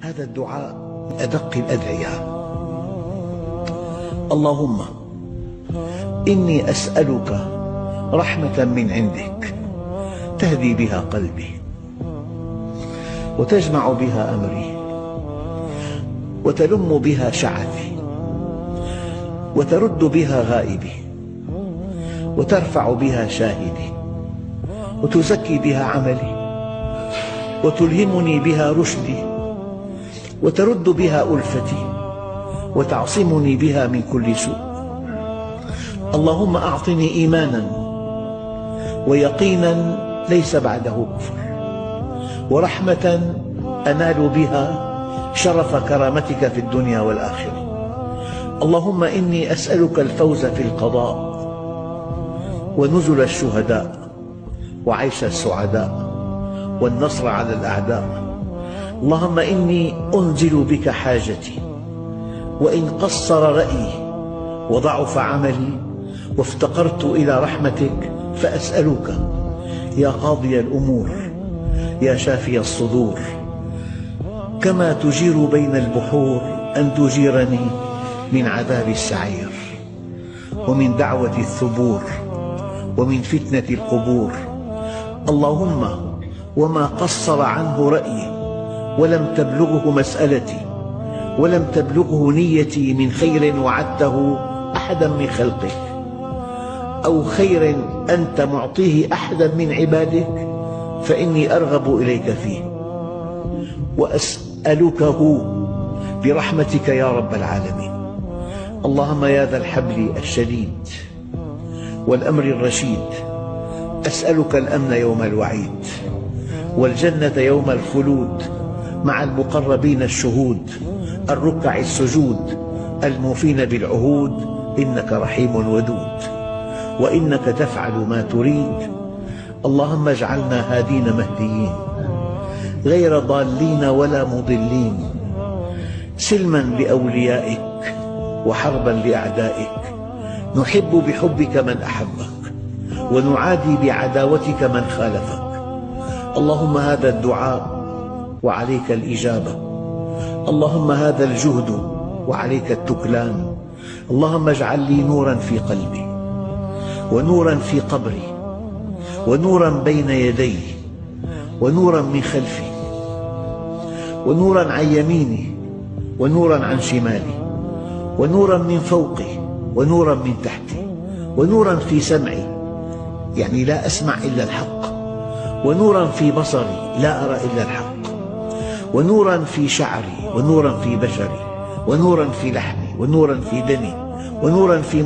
هذا الدعاء من أدق الأدعية. اللهم إني أسألك رحمة من عندك تهدي بها قلبي وتجمع بها أمري وتلم بها شعثي وترد بها غائبي وترفع بها شاهدي وتزكي بها عملي وتلهمني بها رشدي وترد بها ألفتي وتعصمني بها من كل سوء. اللهم أعطني إيمانا ويقينا ليس بعده كفر ورحمة أنال بها شرف كرامتك في الدنيا والآخرة. اللهم إني أسألك الفوز في القضاء ونزل الشهداء وعيش السعداء والنصر على الأعداء. اللهم إني أنزل بك حاجتي وإن قصر رأيي وضعف عملي وافتقرت إلى رحمتك فأسألك يا قاضي الأمور يا شافي الصدور كما تجير بين البحور أن تجيرني من عذاب السعير ومن دعوة الثبور ومن فتنة القبور. اللهم وما قصر عنه رأيي ولم تبلغه مسألتي ولم تبلغه نيتي من خير وعدته أحدا من خلقك أو خير أنت معطيه أحدا من عبادك فإني أرغب إليك فيه وأسألكه برحمتك يا رب العالمين. اللهم يا ذا الحبل الشديد والأمر الرشيد أسألك الأمن يوم الوعيد والجنة يوم الخلود مع المقربين الشهود الركع السجود الموفين بالعهود إنك رحيم ودود وإنك تفعل ما تريد. اللهم اجعلنا هادين مهديين غير ضالين ولا مضلين سلما لأوليائك وحربا لأعدائك نحب بحبك من أحبك ونعادي بعداوتك من خالفك. اللهم هذا الدعاء وعليك الإجابة. اللهم هذا الجهد وعليك التكلان. اللهم اجعل لي نورا في قلبي ونورا في قبري ونورا بين يدي ونورا من خلفي ونورا عن يميني ونورا عن شمالي ونورا من فوقي ونورا من تحتي ونورا في سمعي يعني لا أسمع إلا الحق ونورا في بصري لا أرى إلا الحق ونورا في شعري ونورا في بشري ونورا في لحمي ونورا في دمي ونورا في